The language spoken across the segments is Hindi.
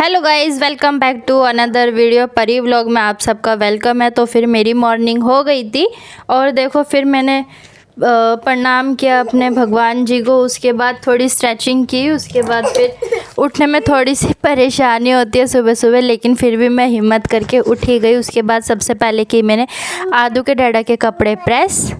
Hello guys, welcome back to another video. Pari vlog में आप सबका वेलकम है। तो फिर मेरी मॉर्निंग हो गई थी और देखो फिर मैंने प्रणाम किया अपने भगवान जी को। उसके बाद थोड़ी स्ट्रेचिंग की। उसके बाद फिर उठने में थोड़ी सी परेशानी होती है सुबह सुबह, लेकिन फिर भी मैं हिम्मत करके उठ ही गई। उसके बाद सबसे पहले की मैंने आदू के डैडा के कपड़े प्रेस।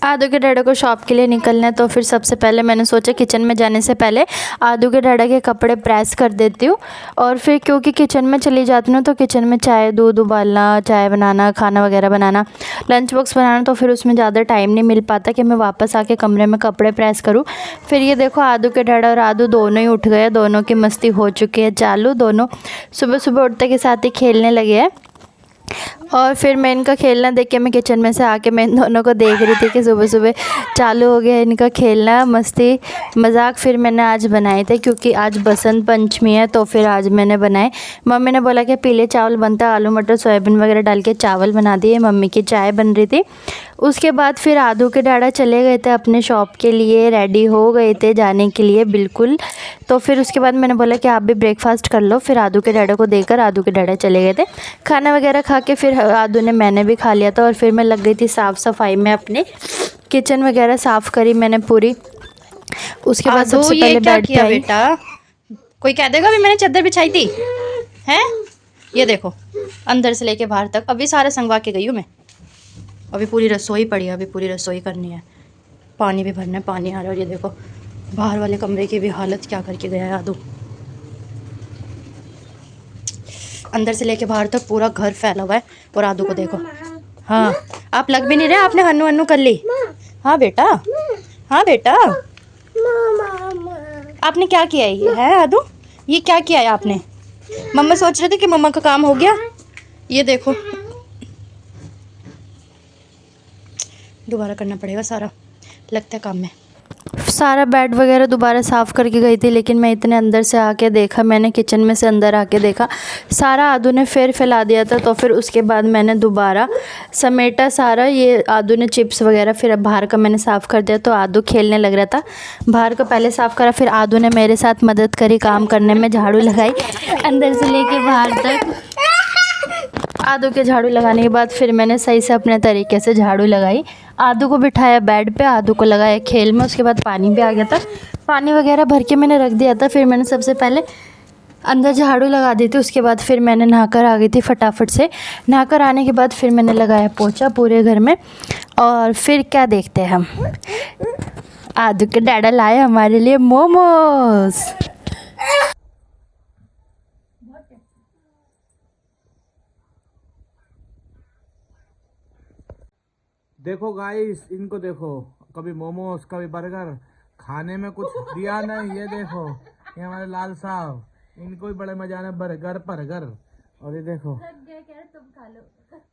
आदू के डैडा को शॉप के लिए निकलना है, तो फिर सबसे पहले मैंने सोचा किचन में जाने से पहले आदू के डैडा के कपड़े प्रेस कर देती हूँ। और फिर क्योंकि किचन में चली जाती हूँ तो किचन में चाय दूध उबालना, चाय बनाना, खाना वगैरह बनाना, लंच बॉक्स बनाना, तो फिर उसमें ज़्यादा टाइम नहीं मिल पाता कि मैं वापस आके कमरे में कपड़े प्रेस करूँ। फिर ये देखो आदू के डैडा और आदू दोनों ही उठ गए। दोनों की मस्ती हो चुकी है चालू। दोनों सुबह सुबह उठते के साथ ही खेलने लगे हैं। और फिर मैं इनका खेलना देख के मैं किचन में से आके मैं इन दोनों को देख रही थी कि सुबह सुबह चालू हो गया इनका खेलना, मस्ती मजाक। फिर मैंने आज बनाए थे क्योंकि आज बसंत पंचमी है, तो फिर आज मैंने बनाए। मम्मी ने बोला कि पीले चावल बनता है, आलू मटर सोयाबीन वगैरह डाल के चावल बना दिए। मम्मी की चाय बन रही थी। उसके बाद फिर आदू के डैडा चले गए थे अपने शॉप के लिए, रेडी हो गए थे जाने के लिए बिल्कुल। तो फिर उसके बाद मैंने बोला कि आप भी ब्रेकफास्ट कर लो। फिर आदू के डैडा को देकर आदू के डैडा चले गए थे। खाना वगैरह खा के फिर आदू ने, मैंने भी खा लिया था। और फिर मैं लग गई थी साफ़ सफाई में, अपने किचन वगैरह साफ़ करी मैंने पूरी। उसके बाद सबसे पहले बेड पे आई। बेटा कोई कह देगा भी मैंने चादर बिछाई थी हैं। ये देखो अंदर से लेके बाहर तक अभी सारा संगवा के गई हूँ मैं। अभी पूरी रसोई पड़ी है, अभी पूरी रसोई करनी है। पानी भी भरना है, पानी आ रहा है। और ये देखो बाहर वाले कमरे की भी हालत क्या करके गया है आदू। अंदर से लेके बाहर तक पूरा घर फैला हुआ है। और आदू को देखो, हाँ आप लग भी नहीं रहे, आपने हन्नू हन्नू कर ली। हाँ बेटा, हाँ बेटा, आपने क्या किया ये है आदू? ये क्या किया है आपने? मम्मा सोच रहे थे कि मम्मा का काम हो गया। ये देखो दोबारा करना पड़ेगा सारा, लगता है काम में। सारा बेड वगैरह दोबारा साफ़ करके गई थी, लेकिन मैं इतने अंदर से आके देखा, मैंने किचन में से अंदर आके देखा सारा आदू ने फिर फैला दिया था। तो फिर उसके बाद मैंने दोबारा समेटा सारा। ये आदू ने चिप्स वगैरह, फिर अब बाहर का मैंने साफ़ कर दिया। तो आदू खेलने लग रहा था, बाहर का पहले साफ़ करा। फिर आदू ने मेरे साथ मदद करी काम करने में, झाड़ू लगाई अंदर से लेके बाहर तक। आदू के झाड़ू लगाने के बाद फिर मैंने सही से अपने तरीके से झाड़ू लगाई। आदू को बिठाया बेड पे, आदू को लगाया खेल में। उसके बाद पानी भी आ गया था, पानी वगैरह भर के मैंने रख दिया था। फिर मैंने सबसे पहले अंदर झाड़ू लगा दी थी। उसके बाद फिर मैंने नहाकर आ गई थी फटाफट से। नहाकर आने के बाद फिर मैंने लगाया पोछा पूरे घर में। और फिर क्या देखते हैं हम, आदू के डैडा लाए हमारे लिए मोमोज। देखो गाइस, इनको देखो, कभी मोमोज कभी बर्गर, खाने में कुछ दिया नहीं। ये देखो ये हमारे लाल साहब, इनको भी बड़े मजा आने बर्गर बर्गर। और ये देखो, तुम खा लो।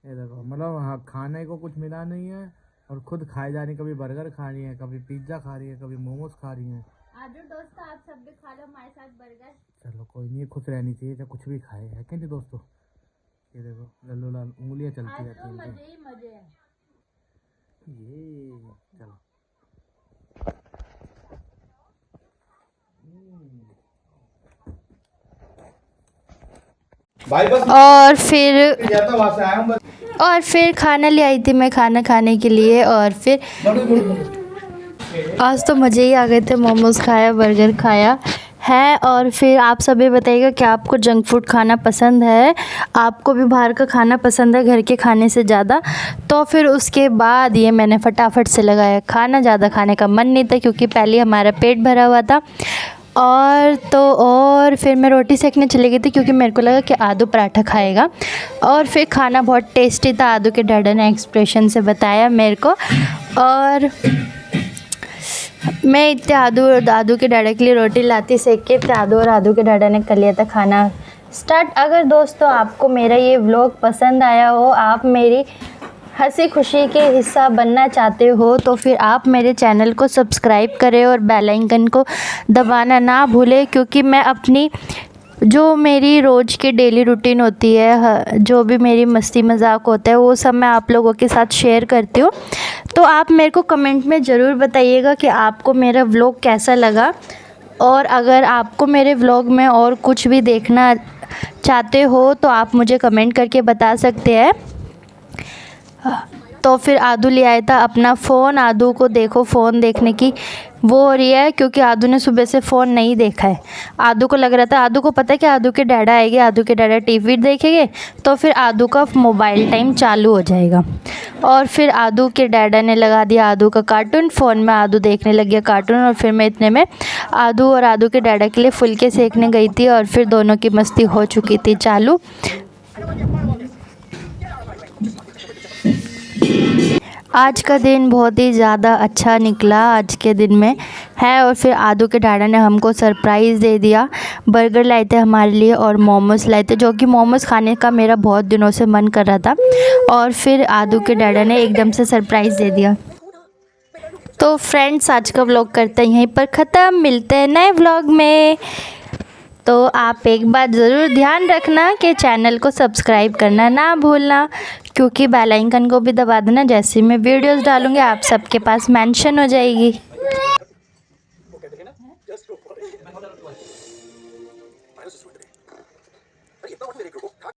ये देखो मतलब हाँ, खाने को कुछ मिला नहीं है और खुद खाए जा रही। कभी बर्गर खा रही है, कभी पिज्जा खा रही है, कभी मोमोज खा रही है। आदू दोस्तों आप सब भी खा लो हमारे साथ बर्गर। चलो कोई नहीं, खुश रहनी चाहिए जब कुछ भी खाए, है कि नहीं दोस्तों। ये देखो लल्लू लाल उंगलियां चलती रहती हैं। मजे ही मजे हैं। ये चलो और फिर खाना ले आई थी मैं, खाना खाने के लिए। और फिर आज तो मज़े ही आ गए थे, मोमोज खाया, बर्गर खाया है। और फिर आप सभी बताइएगा कि आपको जंक फूड खाना पसंद है, आपको भी बाहर का खाना पसंद है घर के खाने से ज़्यादा। तो फिर उसके बाद ये मैंने फटाफट से लगाया खाना। ज़्यादा खाने का मन नहीं था क्योंकि पहले हमारा पेट भरा हुआ था। और फिर मैं रोटी सेकने चली गई थी क्योंकि मेरे को लगा कि आदू पराठा खाएगा। और फिर खाना बहुत टेस्टी था, आदू के डैडा ने एक्सप्रेशन से बताया मेरे को। और मैं इतने आदू के डैडा के लिए रोटी लाती सेक के, फिर आदू और आदू के डैडा ने कर लिया था खाना स्टार्ट। अगर दोस्तों आपको मेरा ये व्लॉग पसंद आया हो, आप मेरी हंसी खुशी के हिस्सा बनना चाहते हो, तो फिर आप मेरे चैनल को सब्सक्राइब करें और बेल आइकन को दबाना ना भूलें। क्योंकि मैं अपनी जो मेरी रोज़ की डेली रूटीन होती है, जो भी मेरी मस्ती मजाक होता है, वो सब मैं आप लोगों के साथ शेयर करती हूँ। तो आप मेरे को कमेंट में ज़रूर बताइएगा कि आपको मेरा व्लॉग कैसा लगा। और अगर आपको मेरे व्लॉग में और कुछ भी देखना चाहते हो तो आप मुझे कमेंट करके बता सकते हैं। तो फिर आदू ले आया था अपना फ़ोन। आदू को देखो फ़ोन देखने की वो हो रही है, क्योंकि आदू ने सुबह से फ़ोन नहीं देखा है। आदू को लग रहा था, आदू को पता है कि आदू के डैडा आएंगे, आदू के डैडा टीवी देखेंगे तो फिर आदू का मोबाइल टाइम चालू हो जाएगा। और फिर आदू के डैडा ने लगा दिया आदू का कार्टून फ़ोन में। आदू देखने लग गया कार्टून। और फिर मैं इतने में आदू और आदू के डैडा के लिए फुलके सेकने गई थी और फिर दोनों की मस्ती हो चुकी थी चालू। आज का दिन बहुत ही ज़्यादा अच्छा निकला आज के दिन में है। और फिर आदू के डैडा ने हमको सरप्राइज़ दे दिया। बर्गर लाए थे हमारे लिए और मोमोज़ लाए थे, जो कि मोमोज़ खाने का मेरा बहुत दिनों से मन कर रहा था। और फिर आदू के डैडा ने एकदम से सरप्राइज़ दे दिया। तो फ्रेंड्स, आज का व्लॉग करते हैं यहीं पर ख़त्म। मिलते हैं नए व्लॉग में। तो आप एक बात ज़रूर ध्यान रखना कि चैनल को सब्सक्राइब करना ना भूलना, क्योंकि बेल आइकन को भी दबा देना। जैसे मैं वीडियोस डालूँगी आप सबके पास मेंशन हो जाएगी।